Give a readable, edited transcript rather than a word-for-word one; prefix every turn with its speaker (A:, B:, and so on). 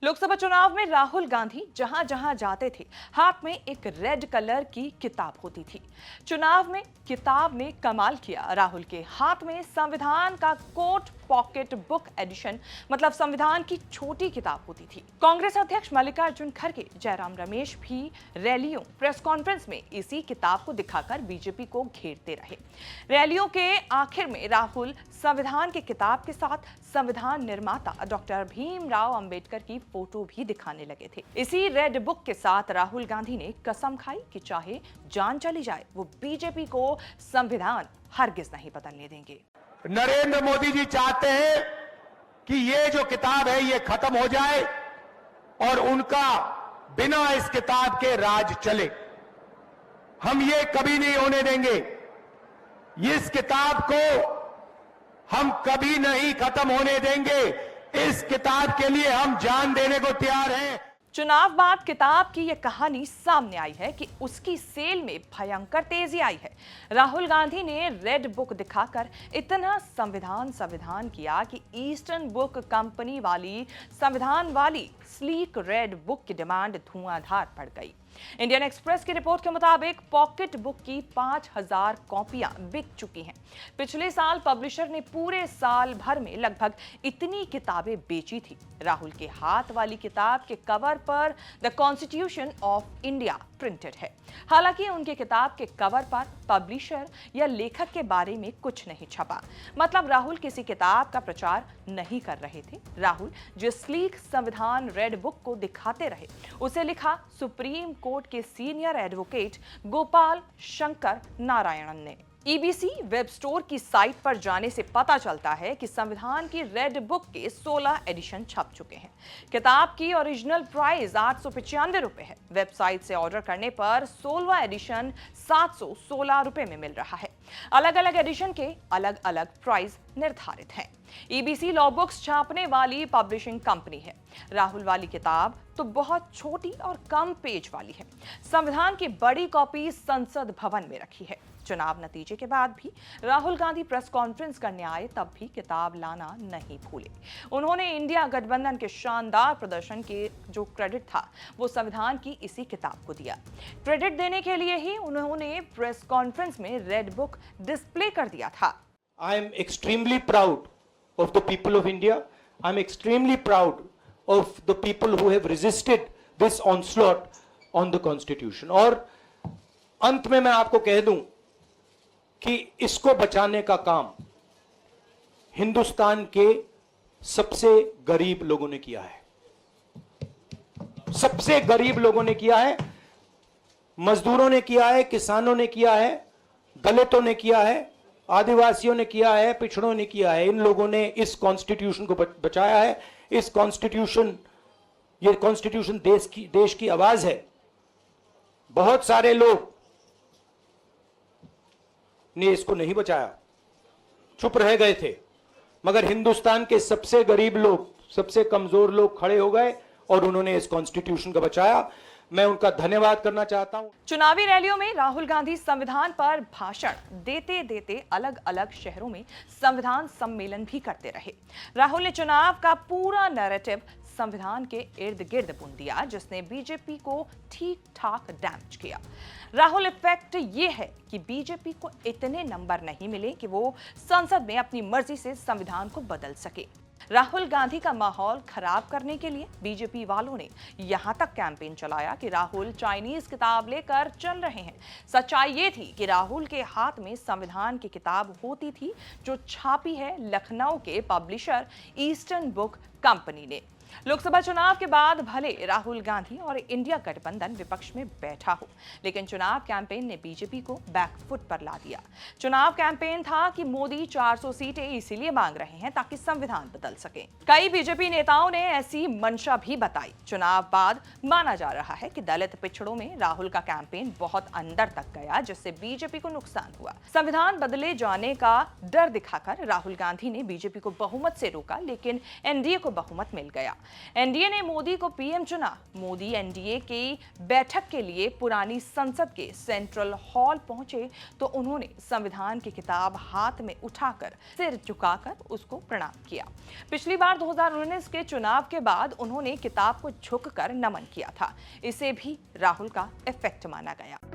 A: लोकसभा चुनाव में राहुल गांधी जहां जहां जाते थे, हाथ में एक रेड कलर की किताब होती थी। चुनाव में किताब ने कमाल किया। राहुल के हाथ में संविधान का कोट पॉकेट बुक एडिशन, मतलब संविधान की छोटी किताब होती थी। कांग्रेस अध्यक्ष मल्लिकार्जुन खड़गे, जयराम रमेश भी रैलियों, प्रेस कॉन्फ्रेंस में इसी किताब को दिखाकर बीजेपी को घेरते रहे। रैलियों के आखिर में राहुल संविधान की किताब के साथ संविधान निर्माता डॉक्टर भीमराव अंबेडकर की फोटो भी दिखाने लगे थे। इसी रेड बुक के साथ राहुल गांधी ने कसम खाई कि चाहे जान चली जाए, वो बीजेपी को संविधान हरगिज नहीं बदलने देंगे।
B: नरेंद्र मोदी जी चाहते हैं कि ये जो किताब है ये खत्म हो जाए और उनका बिना इस किताब के राज चले। हम ये कभी नहीं होने देंगे। इस किताब को हम कभी नहीं खत्म होने देंगे। इस किताब के लिए हम जान देने को तैयार हैं।
A: चुनाव बाद किताब की यह कहानी सामने आई है कि उसकी सेल में भयंकर तेजी आई है। राहुल गांधी ने रेड बुक दिखाकर इतना संविधान किया कि ईस्टर्न बुक कंपनी वाली संविधान वाली स्लीक रेड बुक की डिमांड धुआंधार बढ़ गई। इंडियन एक्सप्रेस की रिपोर्ट के मुताबिक पॉकेट बुक की 5000 कॉपियां बिक चुकी हैं। पिछले साल पब्लिशर ने पूरे साल भर में लगभग इतनी किताबें बेची थी। राहुल के हाथ वाली किताब के कवर पर the constitution of India printed है। हालांकि उनके किताब के कवर पर पब्लिशर या लेखक के बारे में कुछ नहीं छपा। मतलब राहुल किसी किताब का प्रचार नहीं कर रहे थे। राहुल जिस स्लीक संविधान रेड बुक को दिखाते रहे, उसे लिखा सुप्रीम कोर्ट के सीनियर एडवोकेट गोपाल शंकर नारायणन ने। ईबीसी वेब स्टोर की साइट पर जाने से पता चलता है कि संविधान की रेड बुक के 16 एडिशन छप चुके हैं। किताब की ओरिजिनल प्राइस 895 रुपए है। वेबसाइट से ऑर्डर करने पर 16वां एडिशन 716 रुपए में मिल रहा है। अलग अलग एडिशन के अलग अलग प्राइस निर्धारित हैं। ईबीसी लॉ बुक्स छापने वाली पब्लिशिंग कंपनी है। राहुल वाली किताब तो बहुत छोटी और कम पेज वाली है। संविधान की बड़ी कॉपी संसद भवन में रखी है। चुनाव नतीजे के बाद भी राहुल गांधी प्रेस कॉन्फ्रेंस करने आए, तब भी किताब लाना नहीं भूले। उन्होंने इंडिया गठबंधन के शानदार प्रदर्शन के जो क्रेडिट था, वो संविधान की इसी किताब को दिया। क्रेडिट देने के लिए ही उन्होंने प्रेस कॉन्फ्रेंस में रेड बुक डिस्प्ले कर दिया था।
C: I am extremely proud of the people of India. I am extremely proud of the people who have resisted this onslaught on the Constitution. और अंत में मैं आपको कह दूं कि इसको बचाने का काम हिंदुस्तान के सबसे गरीब लोगों ने किया है। सबसे गरीब लोगों ने किया है। मजदूरों ने किया है, किसानों ने किया है, दलितों ने किया है, आदिवासियों ने किया है, पिछड़ों ने किया है। इन लोगों ने इस कॉन्स्टिट्यूशन को बचाया है। ये कॉन्स्टिट्यूशन देश की आवाज है। बहुत सारे लोग ने इसको नहीं बचाया, चुप रह गए थे, मगर हिंदुस्तान के सबसे गरीब लोग, सबसे कमजोर लोग खड़े हो गए और उन्होंने इस कॉन्स्टिट्यूशन को बचाया। मैं उनका धन्यवाद करना चाहता हूं।
A: चुनावी रैलियों में राहुल गांधी संविधान पर भाषण देते देते अलग अलग शहरों में संविधान सम्मेलन भी करते रहे। राहुल ने चुनाव का पूरा नैरेटिव संविधान के इर्द गिर्द बुन दिया, जिसने बीजेपी को ठीक ठाक डैमेज किया। राहुल इफेक्ट ये है कि बीजेपी को इतने नंबर नहीं मिले कि वो संसद में अपनी मर्जी से संविधान को बदल सके। राहुल गांधी का माहौल खराब करने के लिए बीजेपी वालों ने यहां तक कैंपेन चलाया कि राहुल चाइनीज किताब लेकर चल रहे हैं। सच्चाई ये थी कि राहुल के हाथ में संविधान की किताब होती थी, जो छापी है लखनऊ के पब्लिशर ईस्टर्न बुक कंपनी ने। लोकसभा चुनाव के बाद भले राहुल गांधी और इंडिया गठबंधन विपक्ष में बैठा हो, लेकिन चुनाव कैंपेन ने बीजेपी को बैकफुट पर ला दिया। चुनाव कैंपेन था कि मोदी 400 सीटें इसीलिए मांग रहे हैं ताकि संविधान बदल सके। कई बीजेपी नेताओं ने ऐसी मंशा भी बताई। चुनाव बाद माना जा रहा है कि दलित पिछड़ों में राहुल का कैंपेन बहुत अंदर तक गया, जिससे बीजेपी को नुकसान हुआ। संविधान बदले जाने का डर दिखाकर राहुल गांधी ने बीजेपी को बहुमत से रोका, लेकिन एनडीए को बहुमत मिल गया। एनडीए ने मोदी को पीएम चुना। मोदी एनडीए की बैठक के लिए पुरानी संसद के सेंट्रल हॉल पहुंचे तो उन्होंने संविधान की किताब हाथ में उठाकर सिर झुकाकर उसको प्रणाम किया। पिछली बार 2019 के चुनाव के बाद उन्होंने किताब को झुककर नमन किया था। इसे भी राहुल का इफेक्ट माना गया।